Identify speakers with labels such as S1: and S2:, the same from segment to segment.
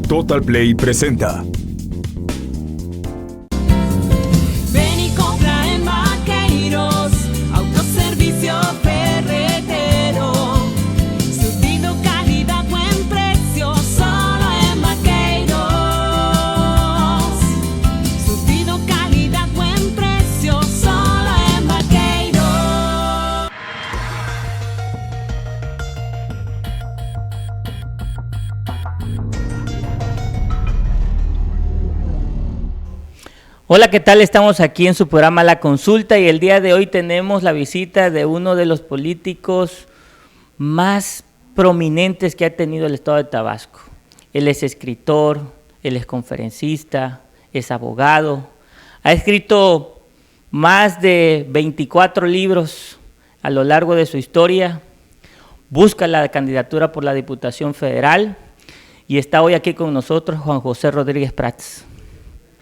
S1: Total Play presenta.
S2: Ven y compra en Maqueiros, autoservicio ferretero. Surtido, calidad, buen precio, solo en Maqueiros. Surtido, calidad, buen precio, solo en Maqueiros.
S3: Hola, ¿qué tal? Estamos aquí en su programa La Consulta y el día de hoy tenemos la visita de uno de los políticos más prominentes que ha tenido el estado de Tabasco. Él es escritor, él es conferencista, es abogado, ha escrito más de 24 libros a lo largo de su historia, busca la candidatura por la Diputación Federal y está hoy aquí con nosotros Juan José Rodríguez Prats.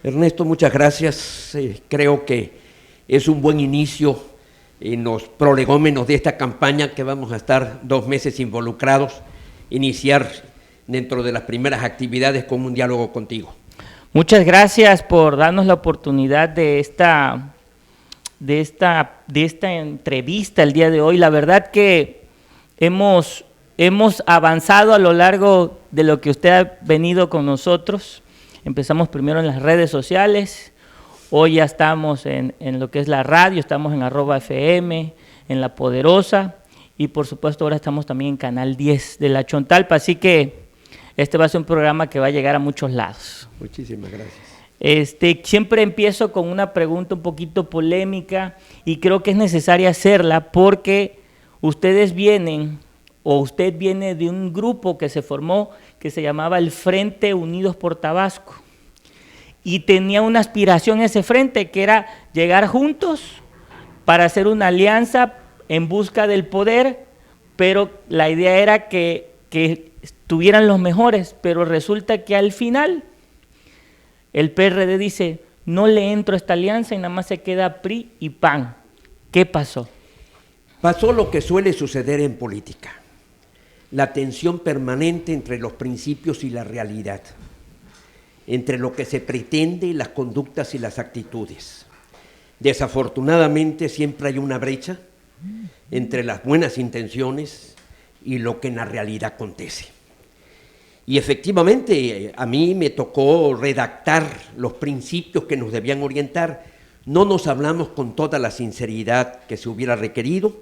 S4: Ernesto, muchas gracias. Creo que es un buen inicio en los prolegómenos de esta campaña que vamos a estar 2 meses involucrados, iniciar dentro de las primeras actividades con un diálogo contigo. Muchas gracias por darnos la oportunidad de esta entrevista el día de hoy. La verdad que hemos avanzado a lo largo de lo que usted ha venido con nosotros. Empezamos primero en las redes sociales, hoy ya estamos en lo que es la radio, estamos en @FM, en La Poderosa y por supuesto ahora estamos también en Canal 10 de La Chontalpa, así que este va a ser un programa que va a llegar a muchos lados. Muchísimas gracias. Siempre empiezo con una pregunta un poquito polémica y creo que es necesaria hacerla porque usted viene de un grupo que se formó que se llamaba el Frente Unidos por Tabasco y tenía una aspiración ese frente que era llegar juntos para hacer una alianza en busca del poder, pero la idea era que estuvieran los mejores, pero resulta que al final el PRD dice, no le entro a esta alianza y nada más se queda PRI y PAN. ¿Qué pasó? Pasó lo que suele suceder en política. La tensión permanente entre los principios y la realidad, entre lo que se pretende, las conductas y las actitudes. Desafortunadamente siempre hay una brecha entre las buenas intenciones y lo que en la realidad acontece. Y efectivamente a mí me tocó redactar los principios que nos debían orientar. No nos hablamos con toda la sinceridad que se hubiera requerido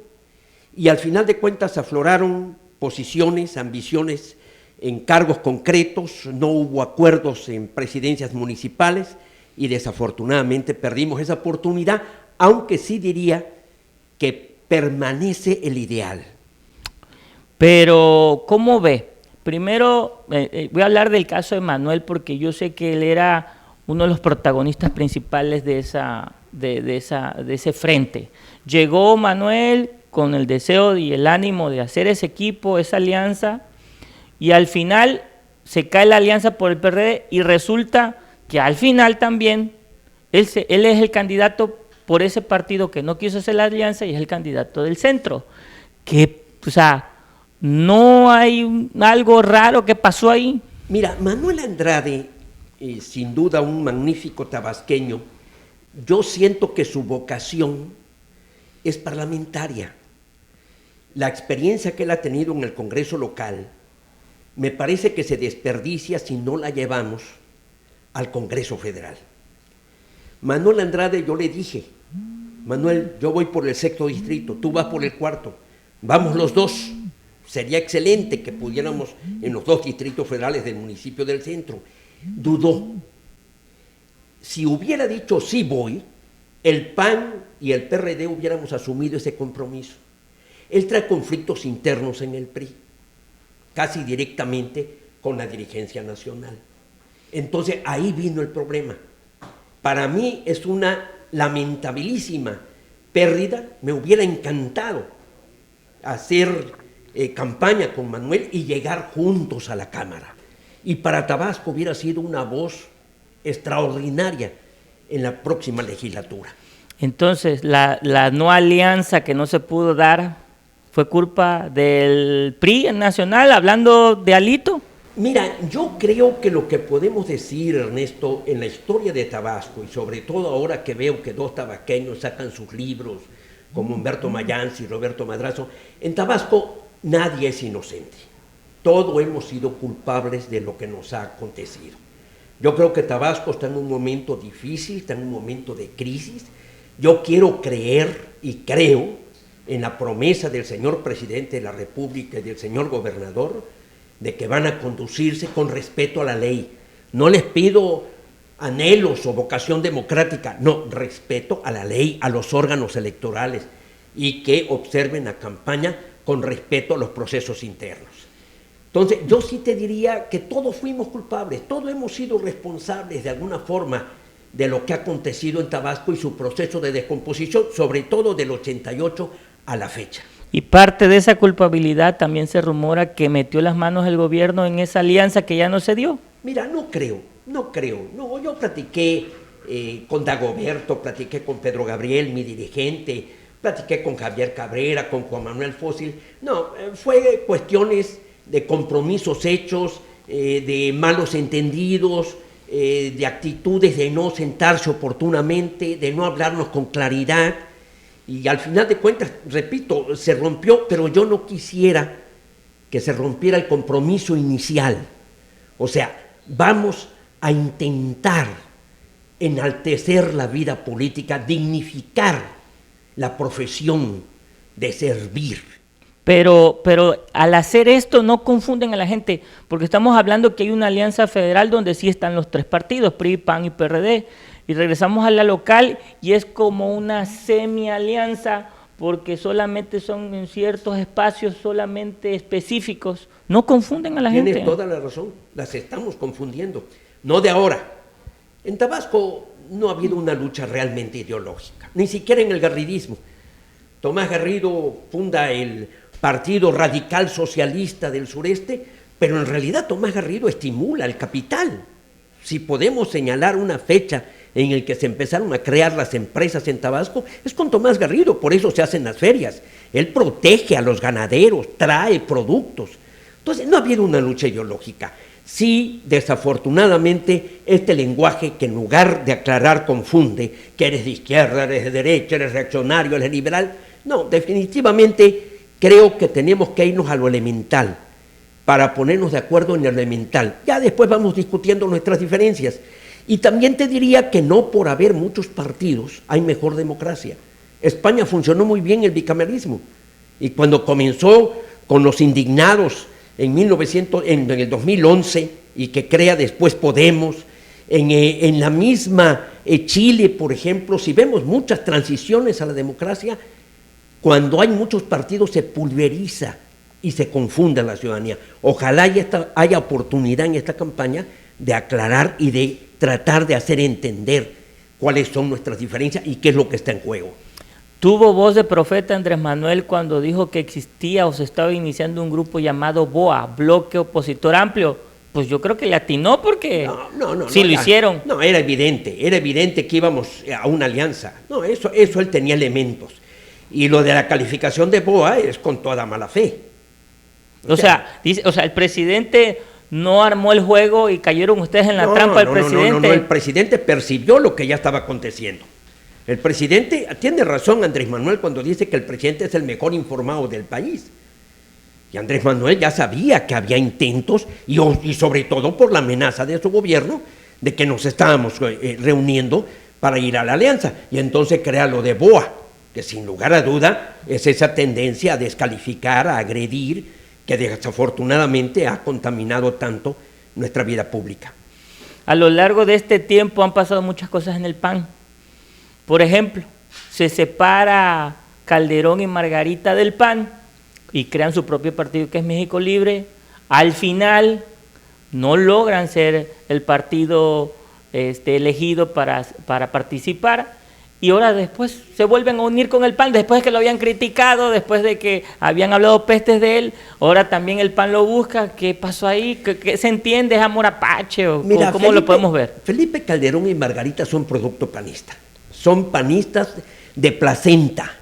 S4: y al final de cuentas afloraron posiciones, ambiciones en cargos concretos, no hubo acuerdos en presidencias municipales y desafortunadamente perdimos esa oportunidad, aunque sí diría que permanece el ideal. Pero, ¿cómo ve? Primero, voy a hablar del caso de Manuel porque yo sé que él era uno de los protagonistas principales de ese frente. Llegó Manuel con el deseo y el ánimo de hacer ese equipo, esa alianza, y al final se cae la alianza por el PRD y resulta que al final también él es el candidato por ese partido que no quiso hacer la alianza y es el candidato del centro. ¿No hay algo raro que pasó ahí? Mira, Manuel Andrade, sin duda un magnífico tabasqueño, yo siento que su vocación es parlamentaria. La experiencia que él ha tenido en el Congreso local me parece que se desperdicia si no la llevamos al Congreso Federal. Manuel Andrade, yo le dije, Manuel, yo voy por el 6º distrito, tú vas por el 4º, vamos los dos. Sería excelente que pudiéramos en los 2 distritos federales del municipio del centro. Dudó. Si hubiera dicho sí voy, el PAN y el PRD hubiéramos asumido ese compromiso. Él trae conflictos internos en el PRI, casi directamente con la dirigencia nacional. Entonces ahí vino el problema. Para mí es una lamentabilísima pérdida. Me hubiera encantado hacer campaña con Manuel y llegar juntos a la Cámara. Y para Tabasco hubiera sido una voz extraordinaria en la próxima legislatura. Entonces, la no alianza que no se pudo dar fue culpa del PRI nacional, hablando de Alito.
S1: Mira, yo creo que lo que podemos decir, Ernesto, en la historia de Tabasco, y sobre todo ahora que veo que dos tabasqueños sacan sus libros, como Humberto Mayans y Roberto Madrazo, en Tabasco nadie es inocente. Todos hemos sido culpables de lo que nos ha acontecido. Yo creo que Tabasco está en un momento difícil, está en un momento de crisis. Yo quiero creer y creo en la promesa del señor presidente de la República y del señor gobernador de que van a conducirse con respeto a la ley. No les pido anhelos o vocación democrática, no, respeto a la ley, a los órganos electorales y que observen la campaña con respeto a los procesos internos. Entonces, yo sí te diría que todos fuimos culpables, todos hemos sido responsables de alguna forma de lo que ha acontecido en Tabasco y su proceso de descomposición, sobre todo del 88 a la fecha.
S3: Y parte de esa culpabilidad también se rumora que metió las manos el gobierno en esa alianza que ya no se dio.
S1: Mira, no creo. No, yo platiqué con Dagoberto, platiqué con Pedro Gabriel, mi dirigente, platiqué con Javier Cabrera, con Juan Manuel Fósil. No, fue cuestiones de compromisos hechos, de malos entendidos, de actitudes de no sentarse oportunamente, de no hablarnos con claridad. Y al final de cuentas, repito, se rompió, pero yo no quisiera que se rompiera el compromiso inicial. O sea, vamos a intentar enaltecer la vida política, dignificar la profesión de servir.
S3: Pero al hacer esto no confunden a la gente, porque estamos hablando que hay una alianza federal donde sí están los tres partidos, PRI, PAN y PRD, y regresamos a la local y es como una semi-alianza, porque solamente son en ciertos espacios solamente específicos. No confunden a la gente.
S1: Tienes toda la razón, las estamos confundiendo. No de ahora. En Tabasco no ha habido una lucha realmente ideológica, ni siquiera en el garridismo. Tomás Garrido funda el Partido Radical Socialista del Sureste, pero en realidad Tomás Garrido estimula el capital. Si podemos señalar una fecha en el que se empezaron a crear las empresas en Tabasco, es con Tomás Garrido, por eso se hacen las ferias. Él protege a los ganaderos, trae productos. Entonces, no ha habido una lucha ideológica. Sí, desafortunadamente, este lenguaje que en lugar de aclarar confunde, que eres de izquierda, eres de derecha, eres reaccionario, eres liberal. No, definitivamente creo que tenemos que irnos a lo elemental para ponernos de acuerdo en lo elemental. Ya después vamos discutiendo nuestras diferencias. Y también te diría que no por haber muchos partidos hay mejor democracia. España funcionó muy bien el bicameralismo. Y cuando comenzó con los indignados en el 2011 y que crea después Podemos, en la misma Chile, por ejemplo, si vemos muchas transiciones a la democracia, cuando hay muchos partidos se pulveriza y se confunde a la ciudadanía. Ojalá haya oportunidad en esta campaña de aclarar y de tratar de hacer entender cuáles son nuestras diferencias y qué es lo que está en juego.
S3: Tuvo voz de profeta Andrés Manuel cuando dijo que existía o se estaba iniciando un grupo llamado BOA, Bloque Opositor Amplio. Pues yo creo que le atinó porque lo hicieron.
S1: No, era evidente que íbamos a una alianza. No, eso él tenía elementos. Y lo de la calificación de BOA es con toda mala fe.
S3: O sea, el presidente no armó el juego y cayeron ustedes en la trampa del presidente.
S1: No, el presidente percibió lo que ya estaba aconteciendo. El presidente, tiene razón Andrés Manuel cuando dice que el presidente es el mejor informado del país. Y Andrés Manuel ya sabía que había intentos, y sobre todo por la amenaza de su gobierno, de que nos estábamos reuniendo para ir a la alianza. Y entonces crea lo de BOA, que sin lugar a duda es esa tendencia a descalificar, a agredir, que desafortunadamente ha contaminado tanto nuestra vida pública.
S3: A lo largo de este tiempo han pasado muchas cosas en el PAN. Por ejemplo, se separa Calderón y Margarita del PAN y crean su propio partido que es México Libre. Al final no logran ser el partido elegido para participar. Y ahora después se vuelven a unir con el PAN, después de que lo habían criticado, después de que habían hablado pestes de él, ahora también el PAN lo busca. ¿Qué pasó ahí? ¿Qué se entiende? ¿Es amor apache?
S1: Mira,
S3: ¿Cómo lo podemos ver?
S1: Felipe Calderón y Margarita son producto panista, son panistas de placenta,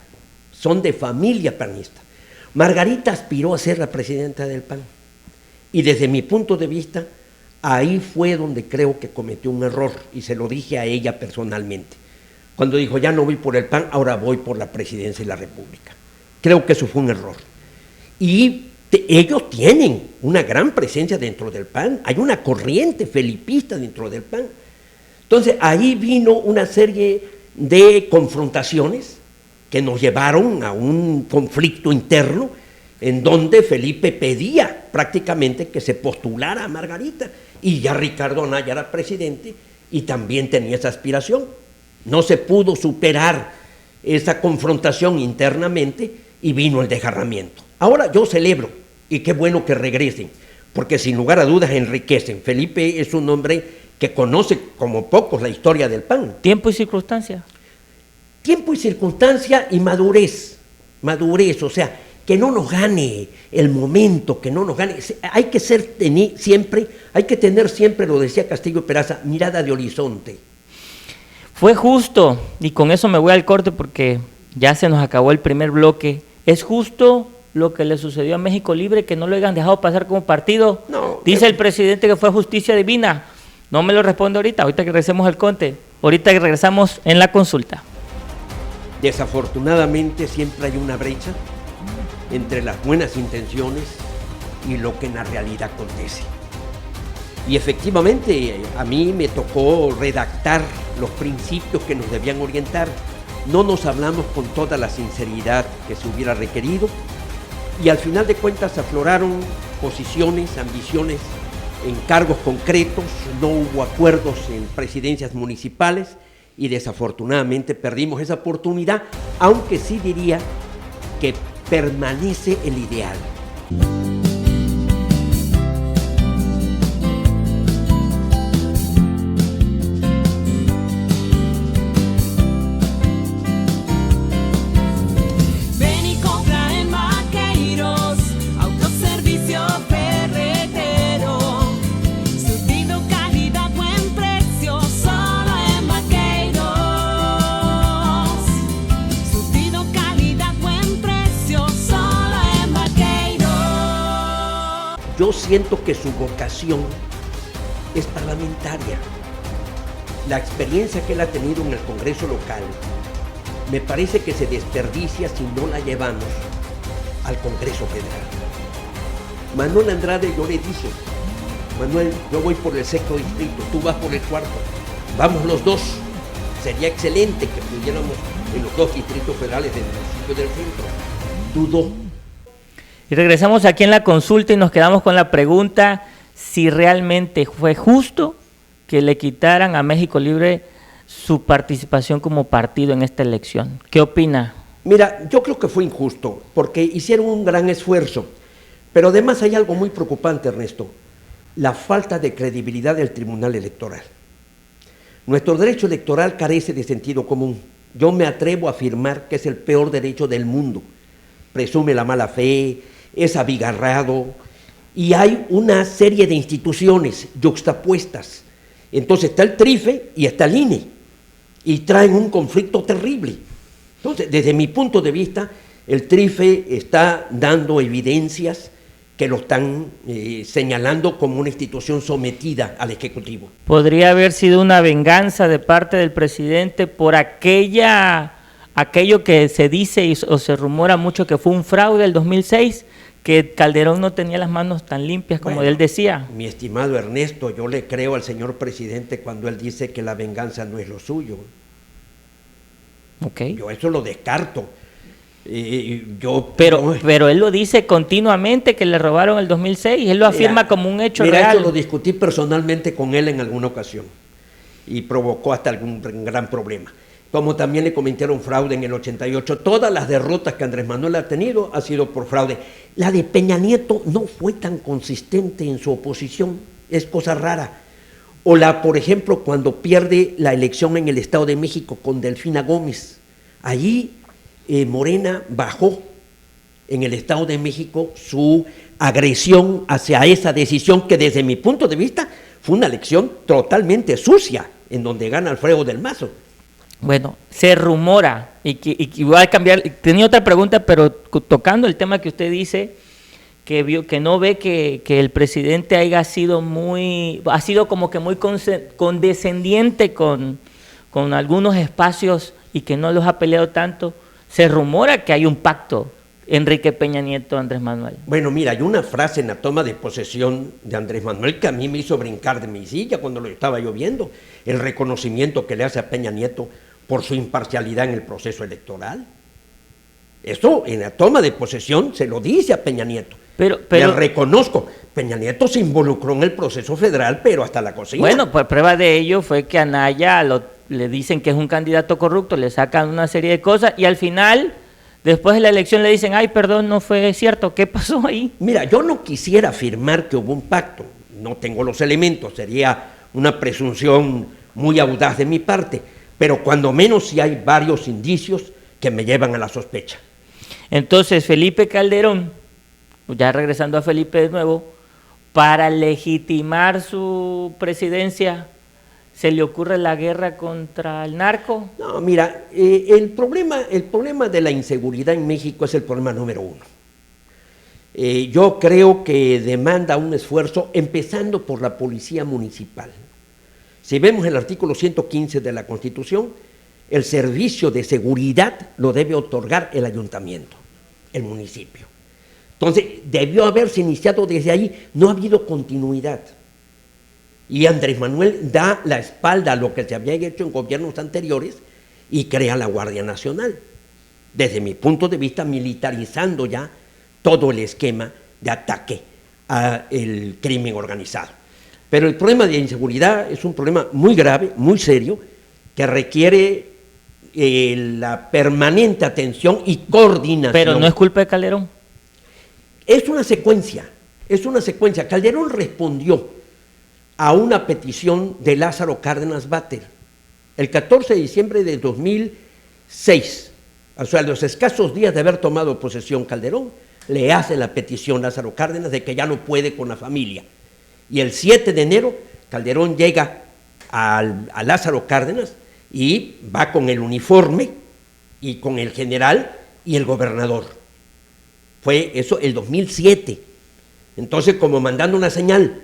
S1: son de familia panista. Margarita aspiró a ser la presidenta del PAN Y desde mi punto de vista, ahí fue donde creo que cometió un error, y se lo dije a ella personalmente. Cuando dijo, ya no voy por el PAN, ahora voy por la presidencia de la República. Creo que eso fue un error. Y ellos tienen una gran presencia dentro del PAN, hay una corriente felipista dentro del PAN. Entonces ahí vino una serie de confrontaciones que nos llevaron a un conflicto interno en donde Felipe pedía prácticamente que se postulara a Margarita, y ya Ricardo Anaya era presidente y también tenía esa aspiración. No se pudo superar esa confrontación internamente y vino el desgarramiento. Ahora yo celebro, y qué bueno que regresen, porque sin lugar a dudas enriquecen. Felipe es un hombre que conoce como pocos la historia del PAN.
S3: ¿Tiempo y circunstancia?
S1: Tiempo y circunstancia y madurez, o sea, que no nos gane el momento, que no nos gane. Hay que tener siempre, lo decía Castillo Peraza, mirada de horizonte.
S3: Fue justo, y con eso me voy al corte porque ya se nos acabó el primer bloque. ¿Es justo lo que le sucedió a México Libre, que no lo hayan dejado pasar como partido?
S1: No.
S3: Dice el presidente que fue justicia divina. No me lo responde ahorita que regresemos al corte. Ahorita que regresamos en la consulta.
S1: Desafortunadamente siempre hay una brecha entre las buenas intenciones y lo que en la realidad acontece. Y efectivamente a mí me tocó redactar los principios que nos debían orientar. No nos hablamos con toda la sinceridad que se hubiera requerido, y al final de cuentas afloraron posiciones, ambiciones en cargos concretos, no hubo acuerdos en presidencias municipales y desafortunadamente perdimos esa oportunidad, aunque sí diría que permanece el ideal.
S2: Ven y compra en Maqueiros, autoservicio ferretero. Surtido, calidad, buen precio, solo en Maqueiros. Surtido, calidad, buen precio, solo en Maqueiros.
S1: Yo siento que su vocación es parlamentaria. La experiencia que él ha tenido en el Congreso local me parece que se desperdicia si no la llevamos al Congreso Federal. Manuel Andrade, yo le dije, Manuel, yo voy por el sexto distrito, tú vas por el cuarto, vamos los dos. Sería excelente que pudiéramos en los dos distritos federales del municipio del centro. Dudó.
S3: Y regresamos aquí en la consulta y nos quedamos con la pregunta si realmente fue justo que le quitaran a México Libre su participación como partido en esta elección. ¿Qué opina?
S1: Mira, yo creo que fue injusto, porque hicieron un gran esfuerzo, pero además hay algo muy preocupante, Ernesto, la falta de credibilidad del Tribunal Electoral. Nuestro derecho electoral carece de sentido común. Yo me atrevo a afirmar que es el peor derecho del mundo. Presume la mala fe, es abigarrado, y hay una serie de instituciones yuxtapuestas. Entonces está el TRIFE y está el INE, y traen un conflicto terrible. Entonces, desde mi punto de vista, el TRIFE está dando evidencias que lo están señalando como una institución sometida al Ejecutivo.
S3: ¿Podría haber sido una venganza de parte del presidente por aquello que se dice o se rumora mucho que fue un fraude el 2006? Que Calderón no tenía las manos tan limpias como
S1: Bueno,
S3: él decía.
S1: Mi estimado Ernesto, yo le creo al señor presidente cuando él dice que la venganza no es lo suyo.
S3: Ok.
S1: Yo eso lo descarto.
S3: Pero él lo dice continuamente que le robaron el 2006, él lo afirma como un hecho real.
S1: Eso lo discutí personalmente con él en alguna ocasión y provocó hasta algún gran problema. Como también le cometieron fraude en el 88. Todas las derrotas que Andrés Manuel ha tenido ha sido por fraude. La de Peña Nieto no fue tan consistente en su oposición, es cosa rara. O por ejemplo, cuando pierde la elección en el Estado de México con Delfina Gómez. Allí Morena bajó en el Estado de México su agresión hacia esa decisión que desde mi punto de vista fue una elección totalmente sucia, en donde gana Alfredo del Mazo.
S3: Bueno, se rumora, y voy a cambiar, tenía otra pregunta, pero tocando el tema que usted dice, que no ve que el presidente ha sido como que muy condescendiente con algunos espacios y que no los ha peleado tanto. Se rumora que hay un pacto Enrique Peña Nieto, Andrés Manuel.
S1: Bueno, mira, hay una frase en la toma de posesión de Andrés Manuel que a mí me hizo brincar de mi silla cuando lo estaba yo viendo, el reconocimiento que le hace a Peña Nieto por su imparcialidad en el proceso electoral. Eso en la toma de posesión se lo dice a Peña Nieto.
S3: Pero
S1: le reconozco, Peña Nieto se involucró en el proceso federal, pero hasta la cocina.
S3: Bueno, pues prueba de ello fue que a Anaya le dicen que es un candidato corrupto, le sacan una serie de cosas y al final, después de la elección le dicen, ay, perdón, no fue cierto, ¿qué pasó ahí?
S1: Mira, yo no quisiera afirmar que hubo un pacto, no tengo los elementos, sería una presunción muy audaz de mi parte, pero cuando menos sí hay varios indicios que me llevan a la sospecha.
S3: Entonces, Felipe Calderón, ya regresando a Felipe de nuevo, para legitimar su presidencia, ¿se le ocurre la guerra contra el narco?
S1: No, mira, el problema de la inseguridad en México es el problema número uno. Yo creo que demanda un esfuerzo, empezando por la policía municipal. Si vemos el artículo 115 de la Constitución, el servicio de seguridad lo debe otorgar el ayuntamiento, el municipio. Entonces, debió haberse iniciado desde ahí, no ha habido continuidad. Y Andrés Manuel da la espalda a lo que se había hecho en gobiernos anteriores y crea la Guardia Nacional. Desde mi punto de vista, militarizando ya todo el esquema de ataque al crimen organizado. Pero el problema de inseguridad es un problema muy grave, muy serio, que requiere la permanente atención y coordinación.
S3: Pero no es culpa de Calderón.
S1: Es una secuencia. Calderón respondió a una petición de Lázaro Cárdenas Batel el 14 de diciembre de 2006, o sea, a los escasos días de haber tomado posesión Calderón, le hace la petición Lázaro Cárdenas de que ya no puede con la familia. Y el 7 de enero Calderón llega a Lázaro Cárdenas y va con el uniforme y con el general y el gobernador. Fue eso el 2007. Entonces, como mandando una señal.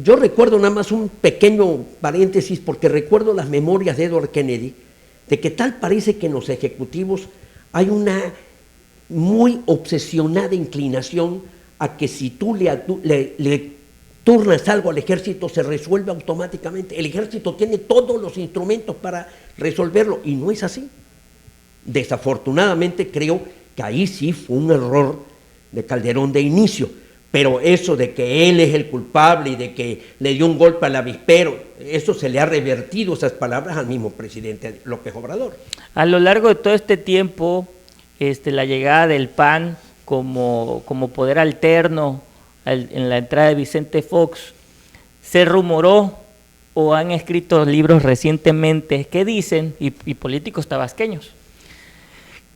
S1: Yo recuerdo nada más un pequeño paréntesis, porque recuerdo las memorias de Edward Kennedy, de que tal parece que en los ejecutivos hay una muy obsesionada inclinación a que si tú le turnas algo al ejército, se resuelve automáticamente. El ejército tiene todos los instrumentos para resolverlo, y no es así. Desafortunadamente creo que ahí sí fue un error de Calderón de inicio, pero eso de que él es el culpable y de que le dio un golpe al avispero, eso se le ha revertido esas palabras al mismo presidente López Obrador.
S3: A lo largo de todo este tiempo, la llegada del PAN como poder alterno en la entrada de Vicente Fox, se rumoró o han escrito libros recientemente que dicen, y políticos tabasqueños,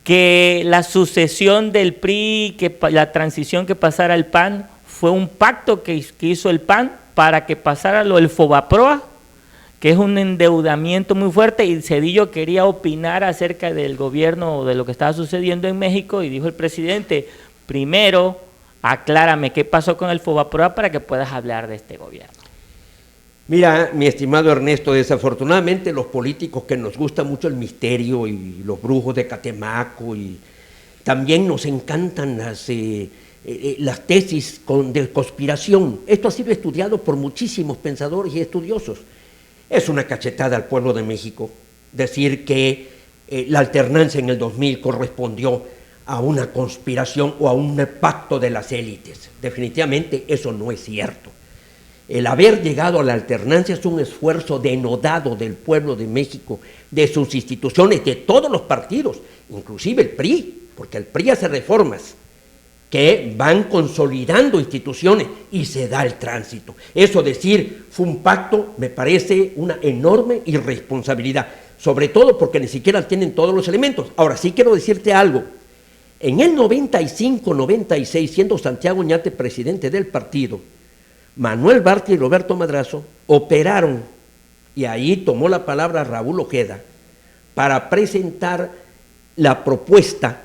S3: que la sucesión del PRI, que la transición que pasara al PAN, fue un pacto que hizo el PAN para que pasara lo del Fobaproa, que es un endeudamiento muy fuerte, y Zedillo quería opinar acerca del gobierno o de lo que estaba sucediendo en México, y dijo el presidente, primero aclárame qué pasó con el Fobaproa para que puedas hablar de este gobierno.
S1: Mira, mi estimado Ernesto, desafortunadamente los políticos que nos gusta mucho el misterio y los brujos de Catemaco, y también nos encantan las tesis de conspiración. Esto ha sido estudiado por muchísimos pensadores y estudiosos. Es una cachetada al pueblo de México decir que la alternancia en el 2000 correspondió a una conspiración o a un pacto de las élites. Definitivamente eso no es cierto. El haber llegado a la alternancia es un esfuerzo denodado del pueblo de México, de sus instituciones, de todos los partidos, inclusive el PRI, porque el PRI hace reformas que van consolidando instituciones y se da el tránsito. Eso decir fue un pacto me parece una enorme irresponsabilidad, sobre todo porque ni siquiera tienen todos los elementos. Ahora sí quiero decirte algo. En el 95-96, siendo Santiago Oñate presidente del partido, Manuel Bartlett y Roberto Madrazo operaron, y ahí tomó la palabra Raúl Ojeda, para presentar la propuesta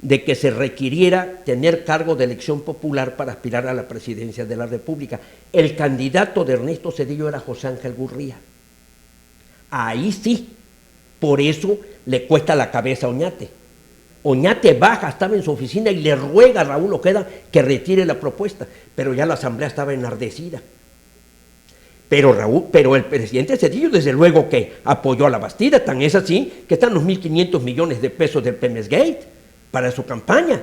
S1: de que se requiriera tener cargo de elección popular para aspirar a la presidencia de la República. El candidato de Ernesto Zedillo era José Ángel Gurría. Ahí sí, por eso le cuesta la cabeza a Oñate. Oñate baja, estaba en su oficina y le ruega a Raúl Ojeda que retire la propuesta, pero ya la asamblea estaba enardecida. Pero el presidente Zedillo desde luego que apoyó a la Bastida, tan es así que están los 1.500 millones de pesos del Pemex Gate para su campaña.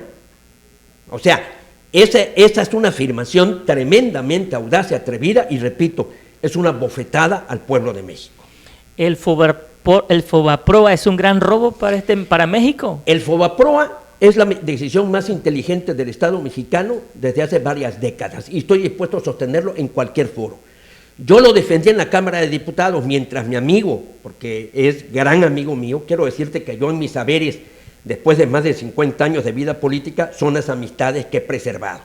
S1: O sea, esa es una afirmación tremendamente audaz y atrevida y repito, es una bofetada al pueblo de México.
S3: ¿El Fobaproa es un gran robo para México?
S1: El Fobaproa es la decisión más inteligente del Estado mexicano desde hace varias décadas y estoy dispuesto a sostenerlo en cualquier foro. Yo lo defendí en la Cámara de Diputados mientras mi amigo, porque es gran amigo mío, quiero decirte que yo en mis saberes, después de más de 50 años de vida política, son las amistades que he preservado.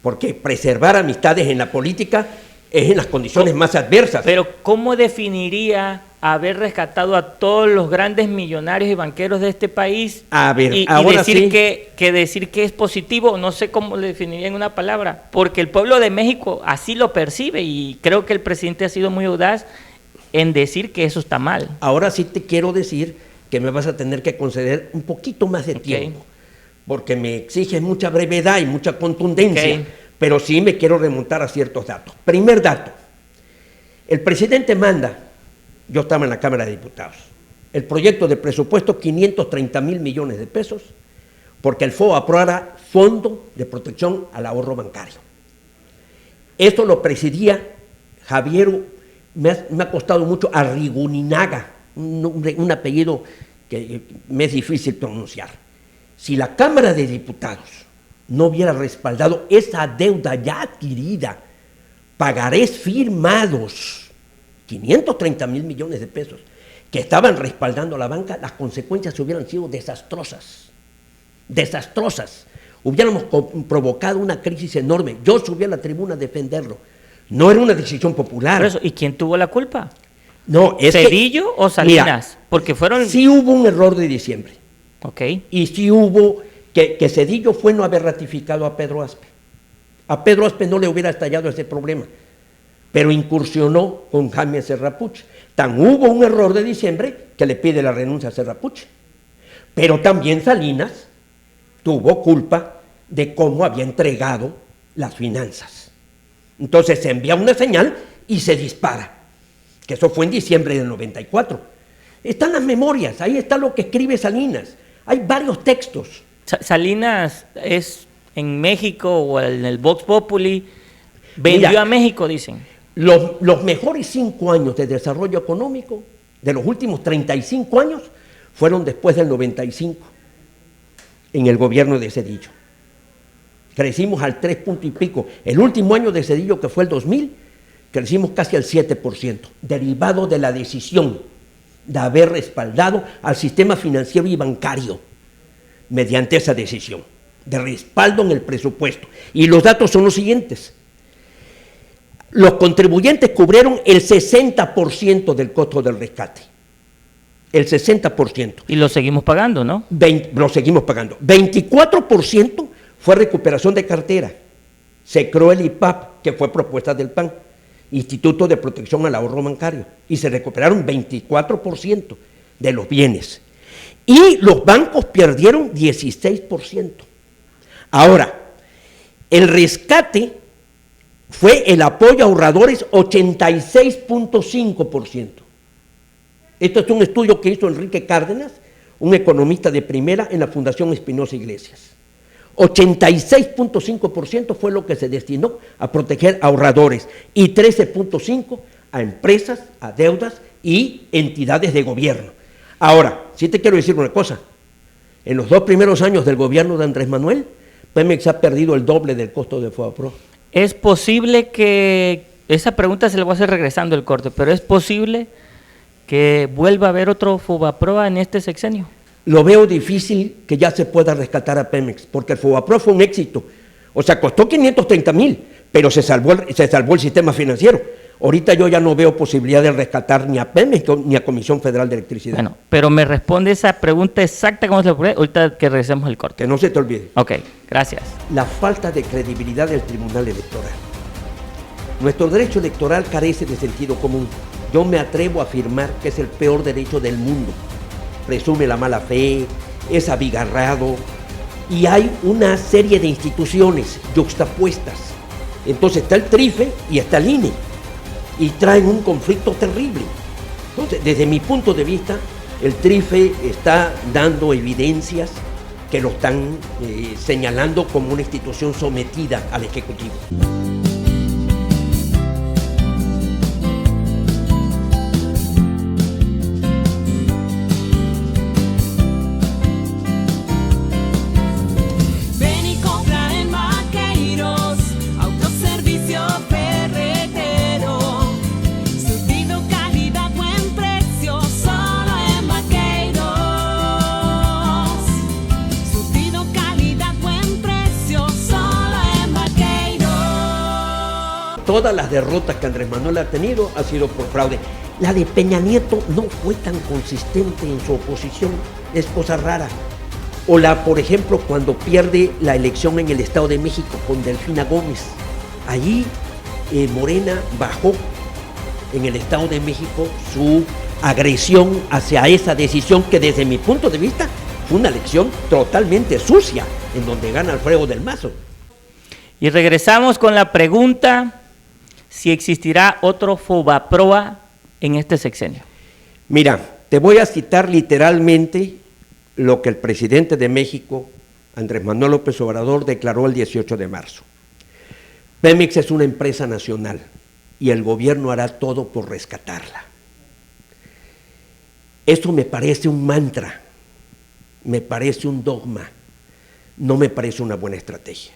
S1: Porque preservar amistades en la política es en las condiciones más adversas.
S3: Pero ¿cómo definiría haber rescatado a todos los grandes millonarios y banqueros de este país y decir, sí, que decir que es positivo? No sé cómo le definiría en una palabra, porque el pueblo de México así lo percibe y creo que el presidente ha sido muy audaz en decir que eso está mal.
S1: Ahora sí te quiero decir que me vas a tener que conceder un poquito más de tiempo, porque me exiges mucha brevedad y mucha contundencia, pero sí me quiero remontar a ciertos datos. Primer dato, el presidente manda, yo estaba en la Cámara de Diputados, el proyecto de presupuesto 530,000 millones de pesos, porque el FOA aprobara Fondo de Protección al Ahorro Bancario. Esto lo presidía Javier, me ha costado mucho, Arriguninaga, un apellido que me es difícil pronunciar. Si la Cámara de Diputados no hubiera respaldado esa deuda ya adquirida, pagarés firmados, 530,000 millones de pesos, que estaban respaldando a la banca, las consecuencias hubieran sido desastrosas, desastrosas. Hubiéramos provocado una crisis enorme. Yo subí a la tribuna a defenderlo. No era una decisión popular.
S3: Por eso, ¿y quién tuvo la culpa?
S1: No, es
S3: ¿Zedillo o Salinas? Mira, porque fueron...
S1: Sí hubo un error de diciembre.
S3: Ok.
S1: Y sí hubo que Zedillo fue no haber ratificado a Pedro Aspe. A Pedro Aspe no le hubiera estallado ese problema, pero incursionó con Jaime Serrapuch. Tan hubo un error de diciembre que le pide la renuncia a Serrapuch. Pero también Salinas tuvo culpa de cómo había entregado las finanzas. Entonces se envía una señal y se dispara, que eso fue en diciembre del 94. Están las memorias, ahí está lo que escribe Salinas. Hay varios textos.
S3: Salinas es en México o en el Vox Populi, vendió a México, dicen.
S1: Los mejores 5 años de desarrollo económico, de los últimos 35 años, fueron después del 95, en el gobierno de Zedillo. Crecimos al 3 punto y pico. El último año de Zedillo, que fue el 2000, crecimos casi al 7%, derivado de la decisión de haber respaldado al sistema financiero y bancario mediante esa decisión de respaldo en el presupuesto. Y los datos son los siguientes. Los contribuyentes cubrieron el 60% del costo del rescate. El 60%.
S3: Y lo seguimos pagando, ¿no?
S1: Lo seguimos pagando. 24% fue recuperación de cartera. Se creó el IPAP, que fue propuesta del PAN, Instituto de Protección al Ahorro Bancario, y se recuperaron 24% de los bienes. Y los bancos perdieron 16%. Ahora, el rescate fue el apoyo a ahorradores 86.5%. Esto es un estudio que hizo Enrique Cárdenas, un economista de primera en la Fundación Espinosa Iglesias. 86.5% fue lo que se destinó a proteger a ahorradores y 13.5% a empresas, a deudas y entidades de gobierno. Ahora, sí te quiero decir una cosa. En los 2 primeros años del gobierno de Andrés Manuel, Pemex ha perdido el doble del costo de FOBAPROA.
S3: Es posible que, esa pregunta se la voy a hacer regresando el corte, pero ¿es posible que vuelva a haber otro FOBAPROA en este sexenio?
S1: Lo veo difícil que ya se pueda rescatar a Pemex, porque el FOBAPROA fue un éxito. O sea, costó 530,000, pero se salvó el sistema financiero. Ahorita yo ya no veo posibilidad de rescatar ni a Pemex ni a Comisión Federal de Electricidad.
S3: Bueno, pero me responde esa pregunta exacta como se le ocurre ahorita que regresemos el corte.
S1: Que no se te olvide.
S3: Ok, gracias.
S1: La falta de credibilidad del Tribunal Electoral. Nuestro derecho electoral carece de sentido común. Yo me atrevo a afirmar que es el peor derecho del mundo. Presume la mala fe, es abigarrado y hay una serie de instituciones yuxtapuestas. Entonces está el TRIFE y está el INE y traen un conflicto terrible. Entonces, desde mi punto de vista, el TRIFE está dando evidencias que lo están señalando como una institución sometida al Ejecutivo.
S2: Ven y compra en Maqueiros, autoservicio ferretero. Surtido, calidad, buen precio, solo en Maqueiros. Surtido, calidad, buen precio, solo en Maqueiros.
S1: Todas las derrotas que Andrés Manuel ha tenido ha sido por fraude. La de Peña Nieto no fue tan consistente en su oposición, es cosa rara. O la, por ejemplo, cuando pierde la elección en el Estado de México con Delfina Gómez. Allí Morena bajó en el Estado de México su agresión hacia esa decisión que desde mi punto de vista fue una elección totalmente sucia, en donde gana Alfredo del Mazo.
S3: Y regresamos con la pregunta si existirá otro Fobaproa en este sexenio.
S1: Mira, te voy a citar literalmente lo que el presidente de México, Andrés Manuel López Obrador, declaró el 18 de marzo. Pemex es una empresa nacional y el gobierno hará todo por rescatarla. Eso me parece un mantra, me parece un dogma, no me parece una buena estrategia.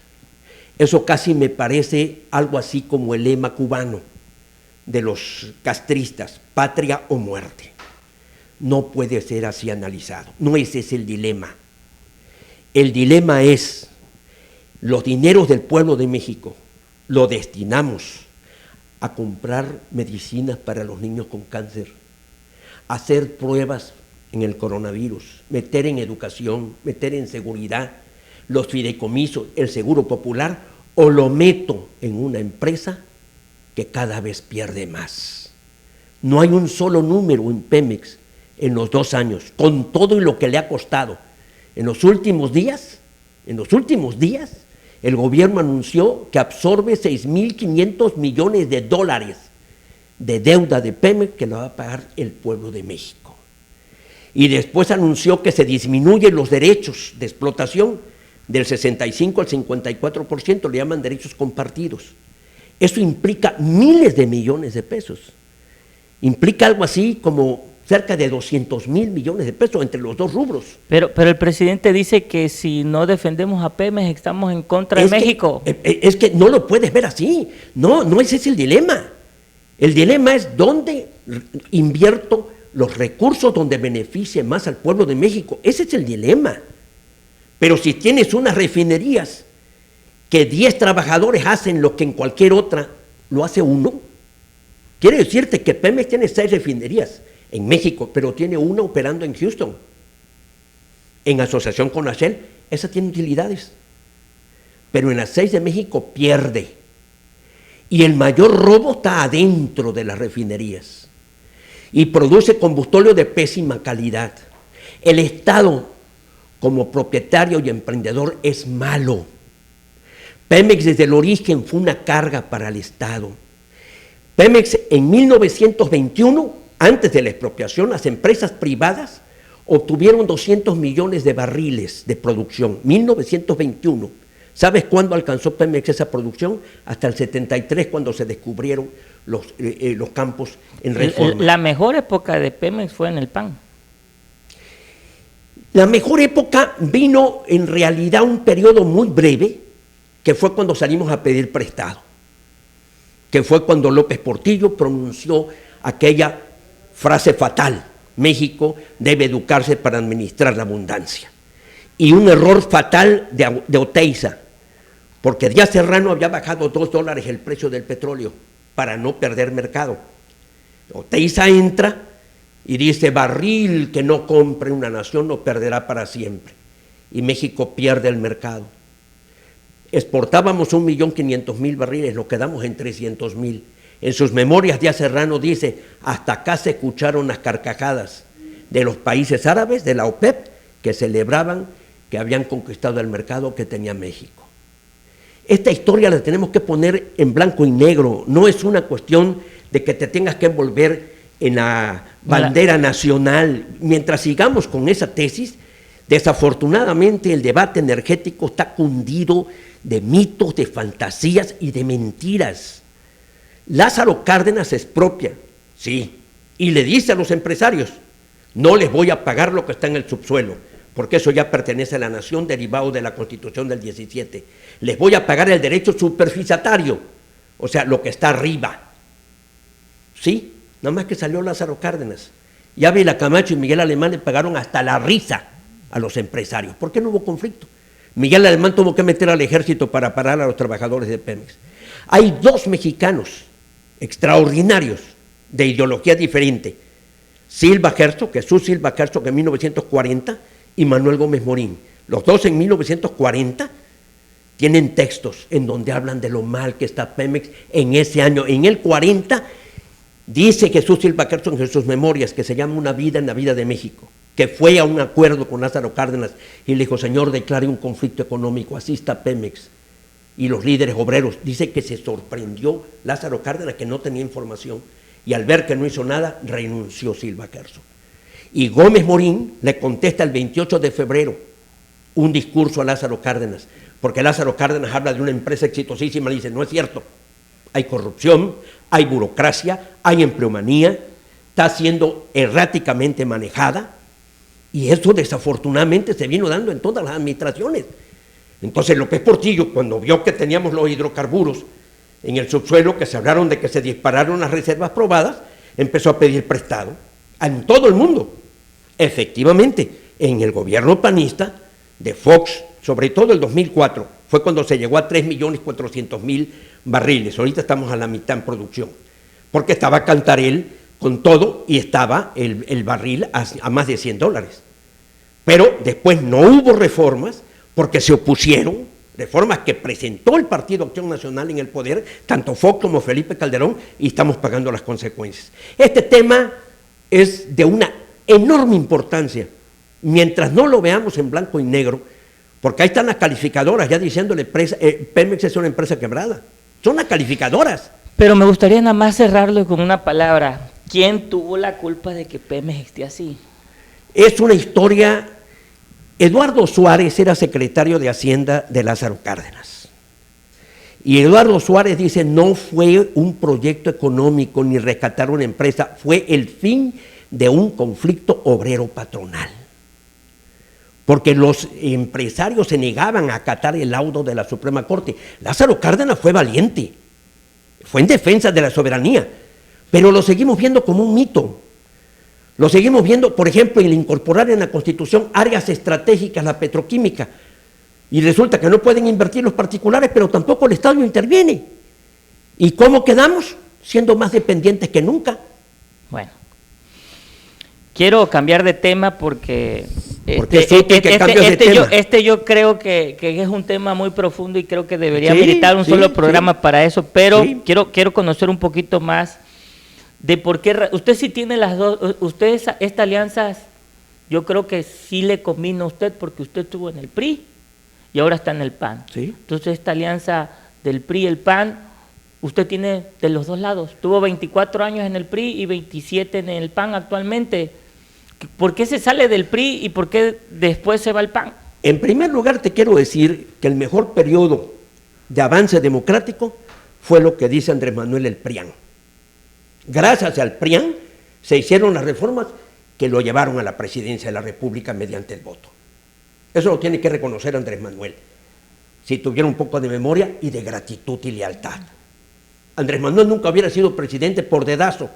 S1: Eso casi me parece algo así como el lema cubano de los castristas, patria o muerte. No puede ser así analizado, no ese es el dilema. El dilema es, los dineros del pueblo de México lo destinamos a comprar medicinas para los niños con cáncer, a hacer pruebas en el coronavirus, meter en educación, meter en seguridad, los fideicomisos, el seguro popular, o lo meto en una empresa que cada vez pierde más. No hay un solo número en Pemex en los 2 años, con todo y lo que le ha costado. En los últimos días, el gobierno anunció que absorbe 6.500 millones de dólares de deuda de Pemex que lo va a pagar el pueblo de México. Y después anunció que se disminuyen los derechos de explotación del 65 al 54%, le llaman derechos compartidos. Eso implica miles de millones de pesos. Implica algo así como cerca de 200,000 millones de pesos entre los dos rubros.
S3: Pero el presidente dice que si no defendemos a Pemex estamos en contra de México.
S1: Es que no lo puedes ver así. No ese es el dilema. El dilema es dónde invierto los recursos donde beneficie más al pueblo de México. Ese es el dilema. Pero si tienes unas refinerías que 10 trabajadores hacen lo que en cualquier otra lo hace uno, quiere decirte que Pemex tiene 6 refinerías en México, pero tiene una operando en Houston, en asociación con la Shell. Esa tiene utilidades, pero en las 6 de México pierde. Y el mayor robo está adentro de las refinerías y produce combustible de pésima calidad. El Estado, como propietario y emprendedor, es malo. Pemex desde el origen fue una carga para el Estado. Pemex en 1921, antes de la expropiación, las empresas privadas obtuvieron 200 millones de barriles de producción. 1921. ¿Sabes cuándo alcanzó Pemex esa producción? Hasta el 73, cuando se descubrieron los campos en Reforma.
S3: La mejor época de Pemex fue en el PAN.
S1: La mejor época vino en realidad un periodo muy breve, que fue cuando salimos a pedir prestado, que fue cuando López Portillo pronunció aquella frase fatal: México debe educarse para administrar la abundancia. Y un error fatal de Oteiza, porque Díaz Serrano había bajado $2 el precio del petróleo para no perder mercado. Oteiza entra y dice, barril que no compre una nación lo perderá para siempre. Y México pierde el mercado. Exportábamos 1.500.000 barriles, nos quedamos en 300.000. En sus memorias, Díaz Serrano dice, hasta acá se escucharon las carcajadas de los países árabes, de la OPEP, que celebraban que habían conquistado el mercado que tenía México. Esta historia la tenemos que poner en blanco y negro, no es una cuestión de que te tengas que envolver en la bandera nacional. Mientras sigamos con esa tesis, desafortunadamente el debate energético está cundido de mitos, de fantasías y de mentiras. Lázaro Cárdenas expropia, sí, y le dice a los empresarios, no les voy a pagar lo que está en el subsuelo, porque eso ya pertenece a la nación derivado de la Constitución del 17. Les voy a pagar el derecho superficitario, o sea, lo que está arriba. Sí, nada más que salió Lázaro Cárdenas. Y Ávila Camacho y Miguel Alemán le pagaron hasta la risa a los empresarios. ¿Por qué no hubo conflicto? Miguel Alemán tuvo que meter al ejército para parar a los trabajadores de Pemex. Hay dos mexicanos extraordinarios de ideología diferente. Silva Herzog, Jesús Silva Herzog en 1940 y Manuel Gómez Morín. Los dos en 1940 tienen textos en donde hablan de lo mal que está Pemex en ese año. En el 40 dice Jesús Silva Herzog en sus memorias que se llama Una vida en la vida de México, que fue a un acuerdo con Lázaro Cárdenas y le dijo, señor, declare un conflicto económico, así está Pemex. Y los líderes obreros, dice que se sorprendió Lázaro Cárdenas que no tenía información y al ver que no hizo nada, renunció Silva Herzog. Y Gómez Morín le contesta el 28 de febrero un discurso a Lázaro Cárdenas, porque Lázaro Cárdenas habla de una empresa exitosísima y dice, no es cierto, hay corrupción, hay burocracia, hay empleomanía, está siendo erráticamente manejada, y eso desafortunadamente se vino dando en todas las administraciones. Entonces López Portillo, cuando vio que teníamos los hidrocarburos en el subsuelo, que se hablaron de que se dispararon las reservas probadas, empezó a pedir prestado en todo el mundo. Efectivamente, en el gobierno panista de Fox, sobre todo el 2004, fue cuando se llegó a 3.400.000 barriles. Ahorita estamos a la mitad en producción, porque estaba Cantarell con todo y estaba el barril a más de $100. Pero después no hubo reformas porque se opusieron, reformas que presentó el Partido Acción Nacional en el poder, tanto Fox como Felipe Calderón, y estamos pagando las consecuencias. Este tema es de una enorme importancia, mientras no lo veamos en blanco y negro, porque ahí están las calificadoras ya diciéndole, Pemex es una empresa quebrada, son las calificadoras.
S3: Pero me gustaría nada más cerrarlo con una palabra. ¿Quién tuvo la culpa de que Pemex esté así?
S1: Es una historia. Eduardo Suárez era secretario de Hacienda de Lázaro Cárdenas. Y Eduardo Suárez dice, no fue un proyecto económico ni rescatar una empresa, fue el fin de un conflicto obrero-patronal. Porque los empresarios se negaban a acatar el laudo de la Suprema Corte. Lázaro Cárdenas fue valiente, fue en defensa de la soberanía, pero lo seguimos viendo como un mito. Lo seguimos viendo, por ejemplo, en incorporar en la Constitución áreas estratégicas, la petroquímica, y resulta que no pueden invertir los particulares, pero tampoco el Estado interviene. ¿Y cómo quedamos? Siendo más dependientes que nunca.
S3: Bueno, quiero cambiar de tema porque yo creo que es un tema muy profundo y creo que debería militar un solo programa para eso, pero quiero conocer un poquito más de por qué. Usted sí tiene las dos, usted esta alianza, yo creo que sí le combina a usted porque usted estuvo en el PRI y ahora está en el PAN. ¿Sí? Entonces esta alianza del PRI y el PAN, usted tiene de los dos lados. Tuvo 24 años en el PRI y 27 en el PAN actualmente. ¿Por qué se sale del PRI y por qué después se va al PAN?
S1: En primer lugar te quiero decir que el mejor periodo de avance democrático fue lo que dice Andrés Manuel el PRIAN. Gracias al PRIAN se hicieron las reformas que lo llevaron a la presidencia de la República mediante el voto. Eso lo tiene que reconocer Andrés Manuel, si tuviera un poco de memoria y de gratitud y lealtad. Andrés Manuel nunca hubiera sido presidente por dedazo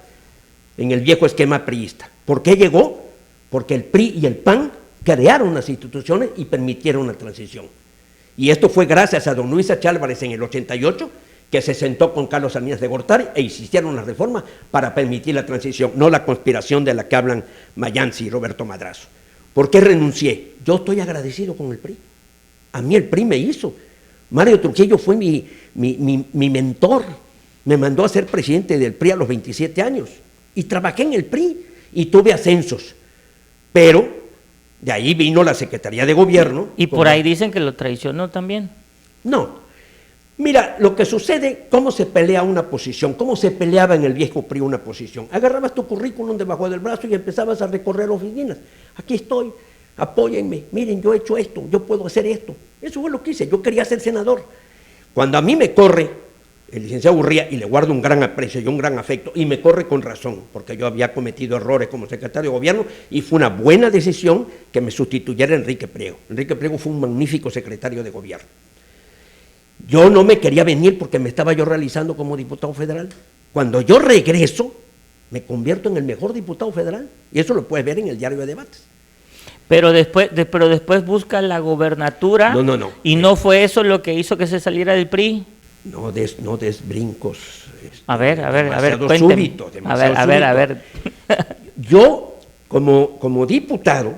S1: en el viejo esquema priista. ¿Por qué llegó? Porque el PRI y el PAN crearon las instituciones y permitieron la transición. Y esto fue gracias a don Luis H. Álvarez en el 88, que se sentó con Carlos Salinas de Gortari e hicieron las reformas para permitir la transición, no la conspiración de la que hablan Mayanzi y Roberto Madrazo. ¿Por qué renuncié? Yo estoy agradecido con el PRI. A mí el PRI me hizo. Mario Trujillo fue mi mentor. Me mandó a ser presidente del PRI a los 27 años. Y trabajé en el PRI y tuve ascensos. Pero de ahí vino la Secretaría de Gobierno.
S3: Y por ahí dicen que lo traicionó también.
S1: No. Mira, lo que sucede, cómo se pelea una posición, cómo se peleaba en el viejo PRI una posición. Agarrabas tu currículum debajo del brazo y empezabas a recorrer oficinas. Aquí estoy, apóyenme, miren, yo he hecho esto, yo puedo hacer esto. Eso fue lo que hice, yo quería ser senador. Cuando a mí me corre el licenciado Urría, y le guardo un gran aprecio y un gran afecto, y me corre con razón, porque yo había cometido errores como secretario de Gobierno, y fue una buena decisión que me sustituyera Enrique Priego. Enrique Priego fue un magnífico secretario de Gobierno. Yo no me quería venir porque me estaba yo realizando como diputado federal. Cuando yo regreso, me convierto en el mejor diputado federal. Y eso lo puedes ver en el diario de debates.
S3: Pero después busca la gobernatura.
S1: No.
S3: ¿Y no fue eso lo que hizo que se saliera del PRI?
S1: No des brincos.
S3: A ver, cuénteme.
S1: Súbito,
S3: A ver.
S1: Yo, como diputado,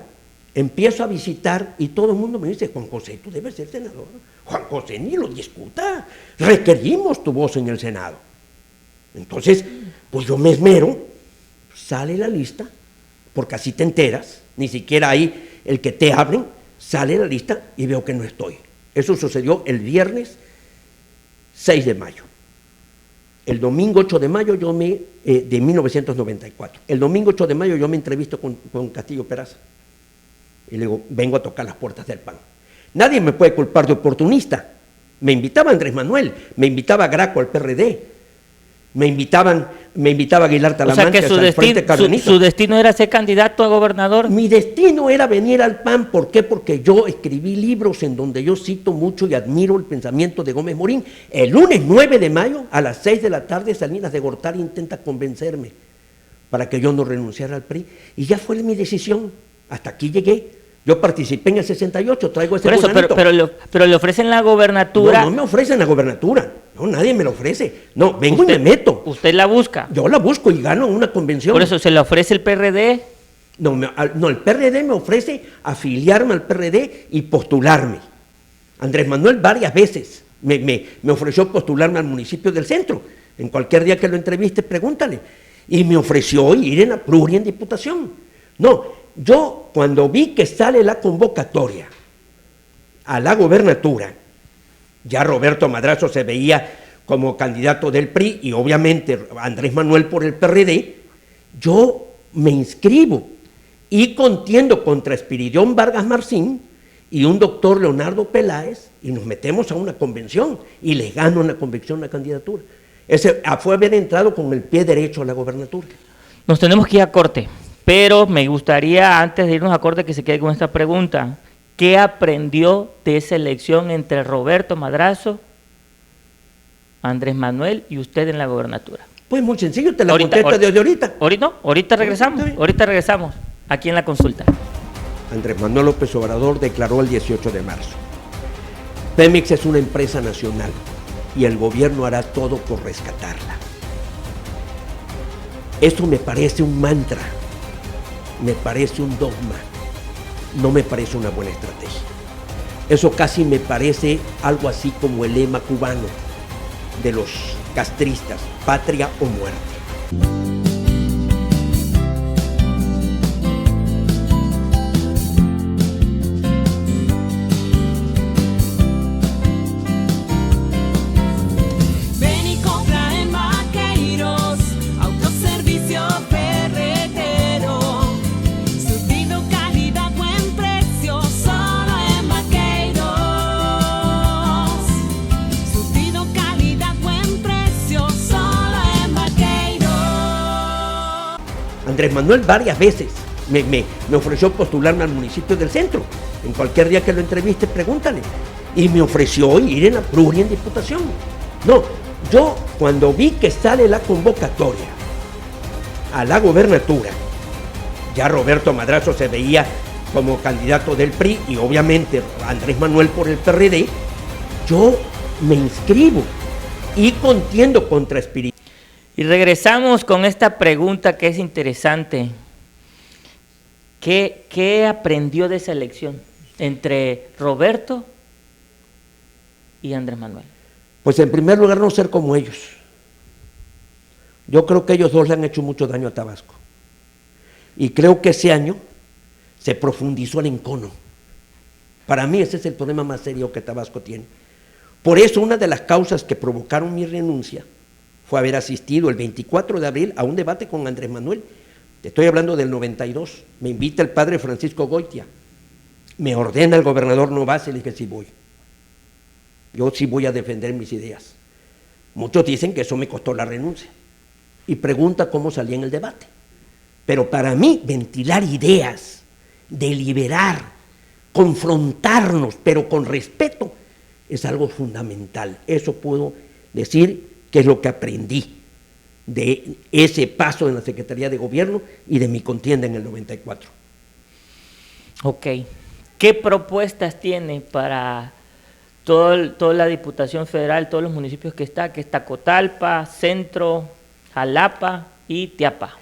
S1: empiezo a visitar y todo el mundo me dice, Juan José, tú debes ser senador. Juan José, ni lo discuta, requerimos tu voz en el Senado. Entonces, pues yo me esmero, sale la lista, porque así te enteras, ni siquiera ahí el que te hablen, sale la lista y veo que no estoy. Eso sucedió el viernes 6 de mayo. El domingo 8 de mayo de 1994. El domingo 8 de mayo yo me entrevisto con Castillo Peraza. Y le digo, vengo a tocar las puertas del PAN. Nadie me puede culpar de oportunista. Me invitaba Andrés Manuel, me invitaba Graco al PRD, me invitaba Aguilar Talamantes al Frente Cardenista.
S3: ¿Su destino era ser candidato a gobernador?
S1: Mi destino era venir al PAN. ¿Por qué? Porque yo escribí libros en donde yo cito mucho y admiro el pensamiento de Gómez Morín. El lunes 9 de mayo, a las 6 de la tarde, Salinas de Gortari intenta convencerme para que yo no renunciara al PRI. Y ya fue mi decisión. Hasta aquí llegué. Yo participé en el 68, traigo ese
S3: bonanito. Pero le ofrecen la gobernatura.
S1: No me ofrecen la gobernatura. No, nadie me la ofrece. No, vengo y me meto.
S3: ¿Usted la busca?
S1: Yo la busco y gano una convención.
S3: ¿Por eso se la ofrece el PRD?
S1: No, el PRD me ofrece afiliarme al PRD y postularme. Andrés Manuel varias veces me ofreció postularme al municipio del centro. En cualquier día que lo entreviste, pregúntale. Y me ofreció ir en la pluria en diputación. No, yo cuando vi que sale la convocatoria a la gobernatura, ya Roberto Madrazo se veía como candidato del PRI y obviamente Andrés Manuel por el PRD, yo me inscribo y contiendo contra Espiridión Vargas Marcín y un doctor Leonardo Peláez y nos metemos a una convención y les gano una convención la candidatura. Ese fue haber entrado con el pie derecho a la gobernatura.
S3: Nos tenemos que ir a corte, pero me gustaría antes de irnos a corte que se quede con esta pregunta. ¿Qué aprendió de esa elección entre Roberto Madrazo, Andrés Manuel y usted en la gobernatura?
S1: Pues muy sencillo, te la contesto desde ahorita.
S3: Ahorita regresamos, aquí en la consulta.
S1: Andrés Manuel López Obrador declaró el 18 de marzo. Pemex es una empresa nacional y el gobierno hará todo por rescatarla. Esto me parece un mantra, me parece un dogma. No me parece una buena estrategia. Eso casi me parece algo así como el lema cubano de los castristas, patria o muerte. Andrés Manuel varias veces me ofreció postularme al municipio del centro. En cualquier día que lo entreviste, pregúntale. Y me ofreció ir en la pluria en diputación. No, yo cuando vi que sale la convocatoria a la gobernatura, ya Roberto Madrazo se veía como candidato del PRI y obviamente Andrés Manuel por el PRD, yo me inscribo y contiendo contra espíritu.
S3: Y regresamos con esta pregunta que es interesante. ¿Qué aprendió de esa elección entre Roberto y Andrés Manuel?
S1: Pues en primer lugar no ser como ellos. Yo creo que ellos dos le han hecho mucho daño a Tabasco. Y creo que ese año se profundizó el encono. Para mí ese es el problema más serio que Tabasco tiene. Por eso una de las causas que provocaron mi renuncia fue haber asistido el 24 de abril a un debate con Andrés Manuel. Te estoy hablando del 92. Me invita el padre Francisco Goitia. Me ordena el gobernador Novas y le dije, sí voy. Yo sí voy a defender mis ideas. Muchos dicen que eso me costó la renuncia. Y pregunta cómo salí en el debate. Pero para mí, ventilar ideas, deliberar, confrontarnos, pero con respeto, es algo fundamental. Eso puedo decir que es lo que aprendí de ese paso en la Secretaría de Gobierno y de mi contienda en el 94.
S3: Ok. ¿Qué propuestas tiene para toda la Diputación Federal, todos los municipios que está Cotalpa, Centro, Jalapa y Teapa?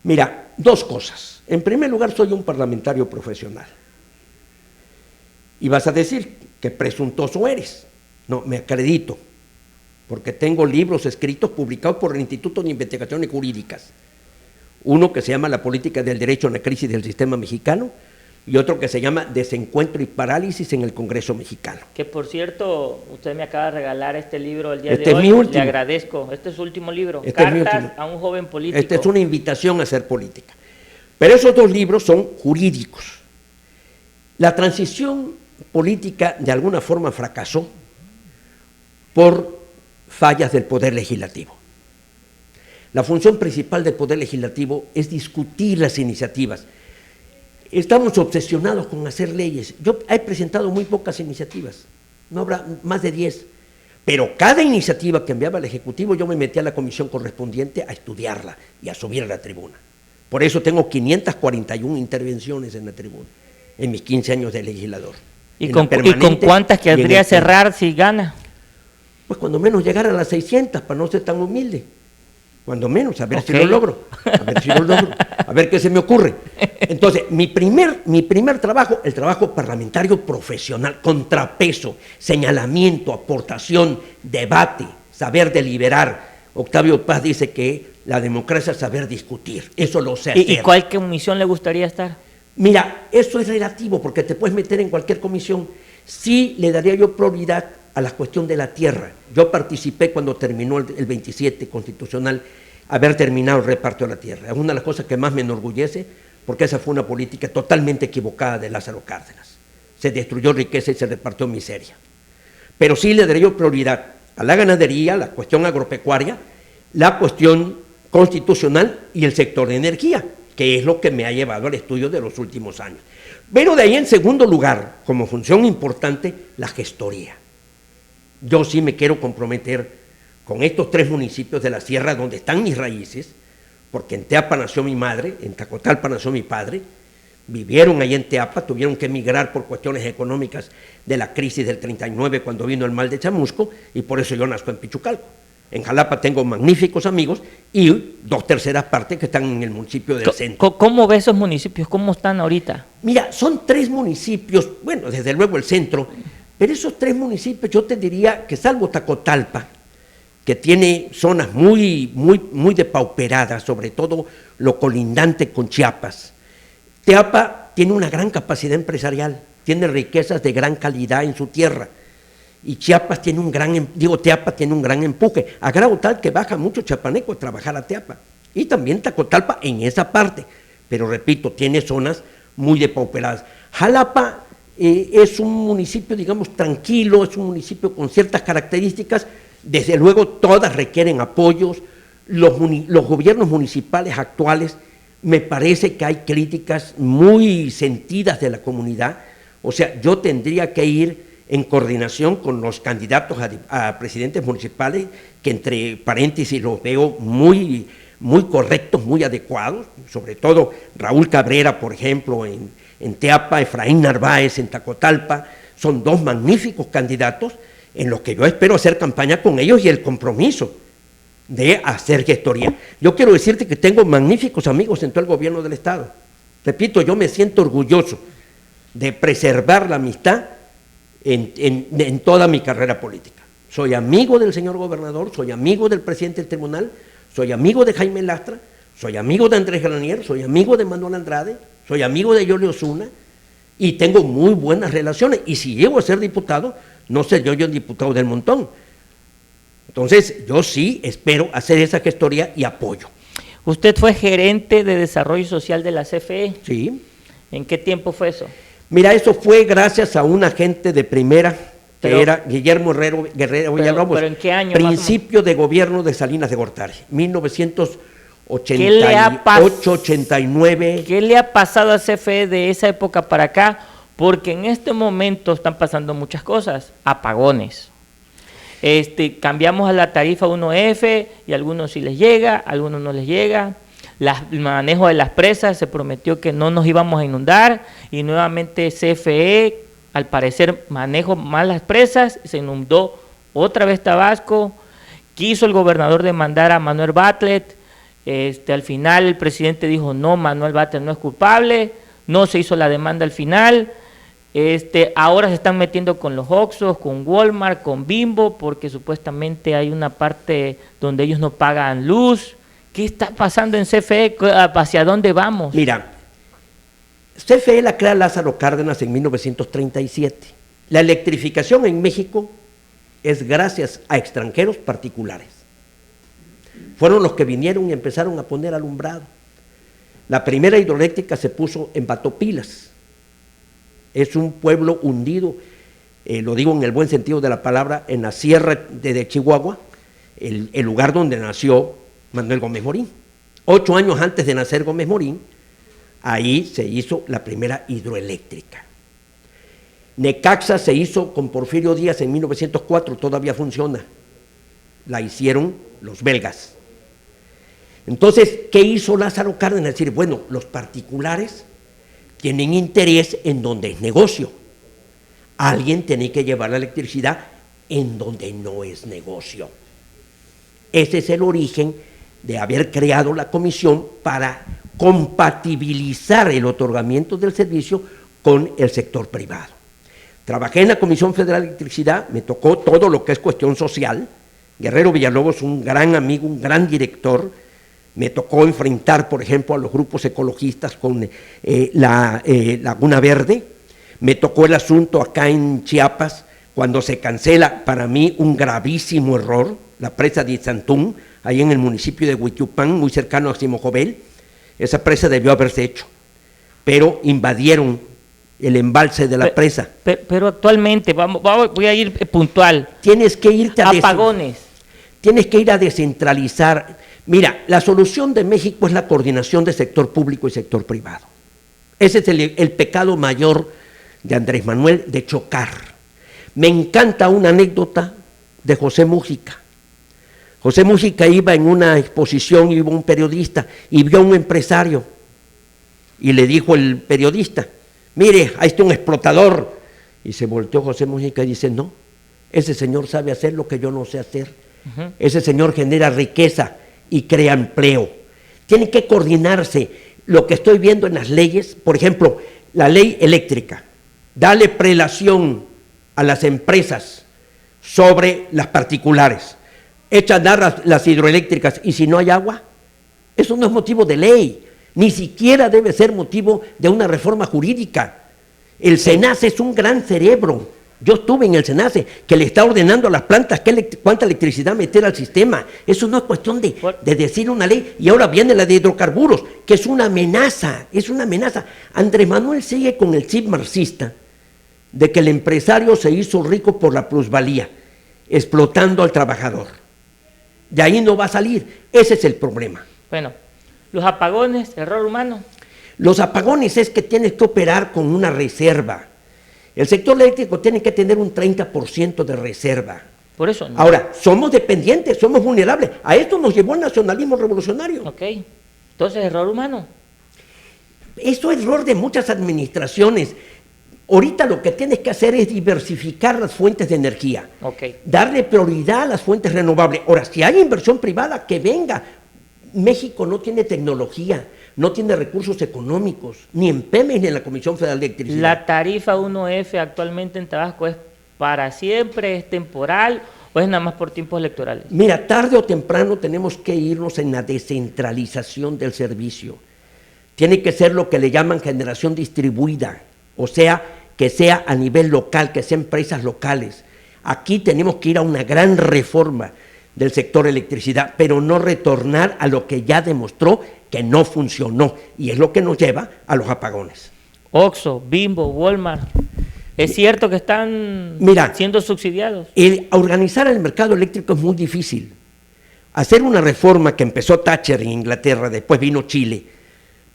S1: Mira, dos cosas. En primer lugar, soy un parlamentario profesional. Y vas a decir que presuntuoso eres. No, me acredito, porque tengo libros escritos publicados por el Instituto de Investigaciones Jurídicas. Uno que se llama La política del derecho en la crisis del sistema mexicano y otro que se llama Desencuentro y parálisis en el Congreso mexicano.
S3: Que por cierto, usted me acaba de regalar este libro el día
S1: Este
S3: de
S1: es
S3: hoy.
S1: mi último.
S3: Le agradezco. Este es su último libro.
S1: Este es mi
S3: Cartas
S1: último.
S3: a un joven político.
S1: Esta es una invitación a hacer política. Pero esos dos libros son jurídicos. La transición política de alguna forma fracasó por fallas del Poder Legislativo. La función principal del Poder Legislativo es discutir las iniciativas. Estamos obsesionados con hacer leyes. Yo he presentado muy pocas iniciativas, no habrá más de 10, pero cada iniciativa que enviaba el Ejecutivo yo me metí a la comisión correspondiente a estudiarla y a subir a la tribuna. Por eso tengo 541 intervenciones en la tribuna, en mis 15 años de legislador.
S3: ¿Y con cuántas querría cerrar si gana?
S1: Pues cuando menos llegar a las 600, para no ser tan humilde. Cuando menos, a ver si lo logro. A ver qué se me ocurre. Entonces, mi primer trabajo, el trabajo parlamentario profesional, contrapeso, señalamiento, aportación, debate, saber deliberar. Octavio Paz dice que la democracia es saber discutir. Eso lo sé hacer.
S3: ¿Y cuál comisión le gustaría estar?
S1: Mira, eso es relativo porque te puedes meter en cualquier comisión. Sí le daría yo prioridad a la cuestión de la tierra. Yo participé cuando terminó el 27 constitucional, haber terminado el reparto de la tierra. Es una de las cosas que más me enorgullece, porque esa fue una política totalmente equivocada de Lázaro Cárdenas. Se destruyó riqueza y se repartió miseria. Pero sí le daría yo prioridad a la ganadería, la cuestión agropecuaria, la cuestión constitucional y el sector de energía, que es lo que me ha llevado al estudio de los últimos años. Pero de ahí, en segundo lugar, como función importante, la gestoría. Yo sí me quiero comprometer con estos 3 municipios de la sierra donde están mis raíces, porque en Teapa nació mi madre, en Tacotalpa nació mi padre, vivieron ahí en Teapa, tuvieron que emigrar por cuestiones económicas de la crisis del 39 cuando vino el mal de Chamusco, y por eso yo nazco en Pichucalco. En Jalapa tengo magníficos amigos y 2/3 partes que están en el municipio del centro.
S3: ¿Cómo ve esos municipios? ¿Cómo están ahorita?
S1: Mira, son 3 municipios, bueno, desde luego el centro, pero esos 3 municipios yo te diría que salvo Tacotalpa, que tiene zonas muy depauperadas, sobre todo lo colindante con Chiapas. Teapa tiene una gran capacidad empresarial, tiene riquezas de gran calidad en su tierra, y Chiapas tiene Teapa tiene un gran empuje, a grado tal que baja mucho chapaneco a trabajar a Teapa, y también Tacotalpa en esa parte, pero repito, tiene zonas muy depauperadas. Jalapa es un municipio, digamos, tranquilo, es un municipio con ciertas características. Desde luego todas requieren apoyos. Los gobiernos municipales actuales, me parece que hay críticas muy sentidas de la comunidad. O sea, yo tendría que ir en coordinación con los candidatos a presidentes municipales, que entre paréntesis los veo muy correctos, muy adecuados, sobre todo Raúl Cabrera, por ejemplo, en Teapa, Efraín Narváez en Tacotalpa, son 2 magníficos candidatos en lo que yo espero hacer campaña con ellos y el compromiso de hacer gestoría. Yo quiero decirte que tengo magníficos amigos en todo el gobierno del Estado. Repito, yo me siento orgulloso de preservar la amistad en toda mi carrera política. Soy amigo del señor gobernador, soy amigo del presidente del tribunal, soy amigo de Jaime Lastra, soy amigo de Andrés Granier, soy amigo de Manuel Andrade, soy amigo de Yolio Osuna y tengo muy buenas relaciones. Y si llego a ser diputado, no seré yo el diputado del montón. Entonces, yo sí espero hacer esa gestoría y apoyo.
S3: Usted fue gerente de desarrollo social de la CFE.
S1: Sí.
S3: ¿En qué tiempo fue eso?
S1: Mira, eso fue gracias a un agente de primera, que era Guillermo Guerrero Villalobos.
S3: ¿Pero en qué año?
S1: Principio de gobierno de Salinas de Gortari, 1988, 89.
S3: ¿Qué le ha pasado a CFE de esa época para acá? Porque en este momento están pasando muchas cosas. Apagones. Cambiamos a la tarifa 1F y a algunos sí les llega, a algunos no les llega. El manejo de las presas, se prometió que no nos íbamos a inundar y nuevamente CFE, al parecer, manejó mal las presas, se inundó otra vez Tabasco. Quiso el gobernador demandar a Manuel Bartlett, al final el presidente dijo no, Manuel Bartlett no es culpable, no se hizo la demanda al final. Ahora se están metiendo con los Oxxos, con Walmart, con Bimbo, porque supuestamente hay una parte donde ellos no pagan luz. ¿Qué está pasando en CFE? ¿Hacia dónde vamos?
S1: Mira, CFE la crea Lázaro Cárdenas en 1937. La electrificación en México es gracias a extranjeros particulares. Fueron los que vinieron y empezaron a poner alumbrado. La primera hidroeléctrica se puso en Batopilas. Es un pueblo hundido, lo digo en el buen sentido de la palabra, en la sierra de Chihuahua, el lugar donde nació Manuel Gómez Morín. 8 años antes de nacer Gómez Morín, ahí se hizo la primera hidroeléctrica. Necaxa se hizo con Porfirio Díaz en 1904, todavía funciona. La hicieron los belgas. Entonces, ¿qué hizo Lázaro Cárdenas? Es decir, bueno, los particulares tienen interés en donde es negocio. Alguien tiene que llevar la electricidad en donde no es negocio. Ese es el origen de haber creado la comisión para compatibilizar el otorgamiento del servicio con el sector privado. Trabajé en la Comisión Federal de Electricidad, me tocó todo lo que es cuestión social. Guerrero Villalobos, un gran amigo, un gran director. Me tocó enfrentar, por ejemplo, a los grupos ecologistas con la Laguna Verde. Me tocó el asunto acá en Chiapas, cuando se cancela, para mí, un gravísimo error, la presa de Itzantún, ahí en el municipio de Huitiupán, muy cercano a Ximojobel. Esa presa debió haberse hecho, pero invadieron el embalse de la presa.
S3: Pero actualmente, voy a ir puntual.
S1: Tienes que irte a
S3: apagones.
S1: Tienes que ir a descentralizar. Mira, la solución de México es la coordinación de sector público y sector privado. Ese es el pecado mayor de Andrés Manuel, de chocar. Me encanta una anécdota de José Mújica. José Mújica iba en una exposición, iba un periodista y vio a un empresario y le dijo el periodista, mire, ahí está un explotador. Y se volteó José Mújica y dice, no, ese señor sabe hacer lo que yo no sé hacer. Ese señor genera riqueza y crea empleo. Tienen que coordinarse. Lo que estoy viendo en las leyes, por ejemplo, la ley eléctrica, dale prelación a las empresas sobre las particulares, echa a andar las hidroeléctricas y si no hay agua, eso no es motivo de ley, ni siquiera debe ser motivo de una reforma jurídica. El SENACE es un gran cerebro. Yo estuve en el SENACE, que le está ordenando a las plantas cuánta electricidad meter al sistema. Eso no es cuestión de decir una ley. Y ahora viene la de hidrocarburos, que es una amenaza, es una amenaza. Andrés Manuel sigue con el chip marxista de que el empresario se hizo rico por la plusvalía, explotando al trabajador. De ahí no va a salir. Ese es el problema.
S3: Bueno, los apagones, error humano.
S1: Los apagones es que tienes que operar con una reserva. El sector eléctrico tiene que tener un 30% de reserva.
S3: Por eso no.
S1: Ahora, somos dependientes, somos vulnerables. A esto nos llevó el nacionalismo revolucionario.
S3: Ok. Entonces, error humano.
S1: Eso es error de muchas administraciones. Ahorita lo que tienes que hacer es diversificar las fuentes de energía, darle prioridad a las fuentes renovables. Ahora, si hay inversión privada, que venga. México no tiene tecnología, no tiene recursos económicos, ni en Pemex ni en la Comisión Federal de Electricidad.
S3: ¿La tarifa 1F actualmente en Tabasco es para siempre, es temporal o es nada más por tiempos electorales?
S1: Mira, tarde o temprano tenemos que irnos en la descentralización del servicio. Tiene que ser lo que le llaman generación distribuida, o sea, que sea a nivel local, que sean empresas locales. Aquí tenemos que ir a una gran reforma del sector electricidad, pero no retornar a lo que ya demostró que no funcionó, y es lo que nos lleva a los apagones.
S3: Oxxo, Bimbo, Walmart, ¿es cierto que están siendo subsidiados?
S1: Organizar el mercado eléctrico es muy difícil. Hacer una reforma que empezó Thatcher en Inglaterra, después vino Chile,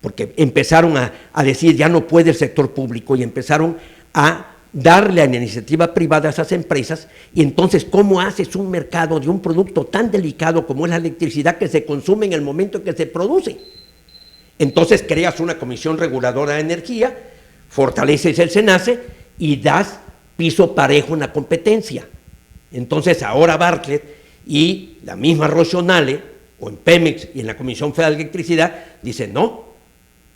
S1: porque empezaron a decir ya no puede el sector público y empezaron a darle a la iniciativa privada a esas empresas. Y entonces, ¿cómo haces un mercado de un producto tan delicado como es la electricidad, que se consume en el momento en que se produce? Entonces creas una comisión reguladora de energía, fortaleces el SENACE y das piso parejo en la competencia. Entonces ahora Bartlett y la misma Rocionale, o en Pemex y en la Comisión Federal de Electricidad, dicen no.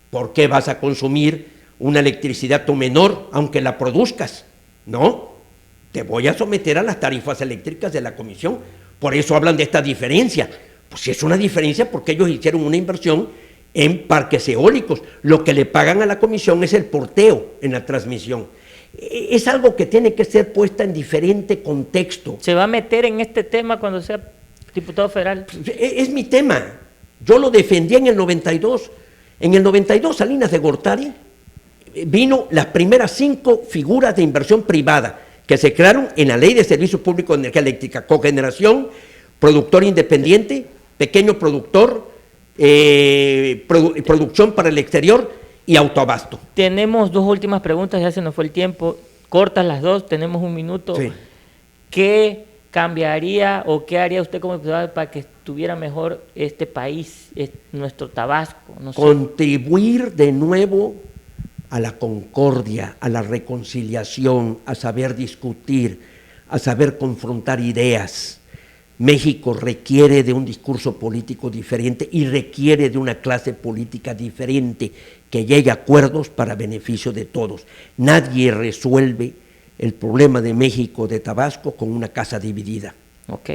S1: ¿Por qué vas a consumir una electricidad tú menor, aunque la produzcas? No, te voy a someter a las tarifas eléctricas de la comisión. Por eso hablan de esta diferencia. Pues si es una diferencia, porque ellos hicieron una inversión en parques eólicos. Lo que le pagan a la comisión es el porteo en la transmisión. Es algo que tiene que ser puesta en diferente contexto.
S3: ¿Se va a meter en este tema cuando sea diputado federal?
S1: Es mi tema. Yo lo defendí en el 92. En el 92, Salinas de Gortari, vino las primeras 5 figuras de inversión privada que se crearon en la Ley de Servicios Públicos de Energía Eléctrica: cogeneración, productor independiente, pequeño productor, producción para el exterior y autoabasto.
S3: Tenemos 2 últimas preguntas, ya se nos fue el tiempo, cortas las 2, tenemos 1 minuto.
S1: Sí.
S3: ¿Qué cambiaría o qué haría usted como diputado para que estuviera mejor este país, nuestro Tabasco? No sé.
S1: Contribuir de nuevo a la concordia, a la reconciliación, a saber discutir, a saber confrontar ideas. México requiere de un discurso político diferente y requiere de una clase política diferente que llegue a acuerdos para beneficio de todos. Nadie resuelve el problema de México, de Tabasco, con una casa dividida.
S3: Ok.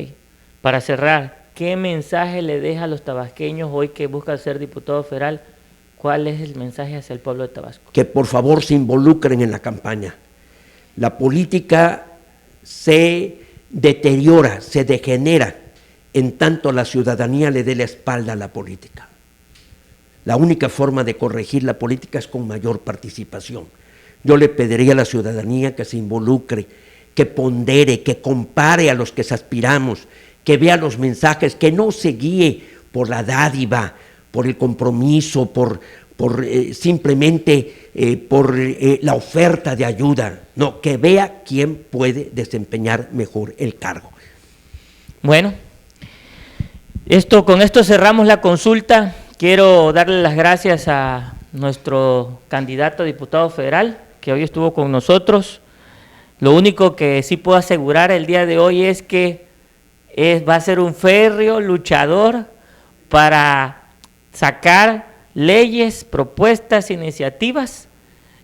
S3: Para cerrar, ¿qué mensaje le deja a los tabasqueños hoy que buscan ser diputado federal? ¿Cuál es el mensaje hacia el pueblo de Tabasco?
S1: Que por favor se involucren en la campaña. La política se deteriora, se degenera en tanto la ciudadanía le dé la espalda a la política. La única forma de corregir la política es con mayor participación. Yo le pediría a la ciudadanía que se involucre, que pondere, que compare a los que aspiramos, que vea los mensajes, que no se guíe por la dádiva, por el compromiso, por simplemente por la oferta de ayuda. No, que vea quién puede desempeñar mejor el cargo.
S3: Bueno, con esto cerramos la consulta. Quiero darle las gracias a nuestro candidato a diputado federal, que hoy estuvo con nosotros. Lo único que sí puedo asegurar el día de hoy es que va a ser un férreo luchador para sacar leyes, propuestas, iniciativas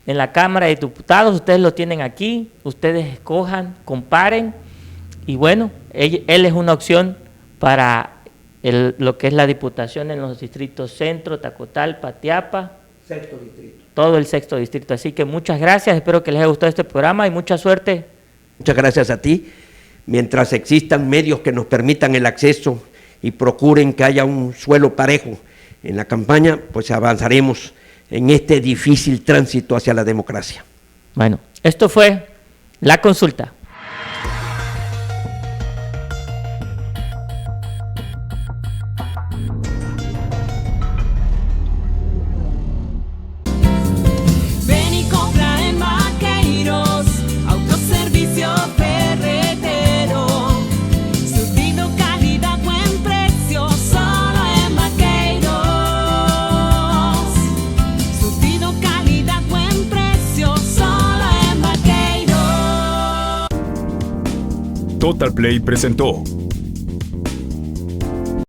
S3: en la Cámara de Diputados. Ustedes lo tienen aquí, ustedes escojan, comparen, y bueno, él es una opción para lo que es la diputación en los distritos Centro, Tacotalpa, Tiapa,
S1: Sexto distrito.
S3: Todo el 6º distrito. Así que muchas gracias, espero que les haya gustado este programa y mucha suerte.
S1: Muchas gracias a ti. Mientras existan medios que nos permitan el acceso y procuren que haya un suelo parejo en la campaña, pues avanzaremos en este difícil tránsito hacia la democracia.
S3: Bueno, esto fue La Consulta.
S2: Surtido, calidad, buen precio, solo en
S5: Total Play presentó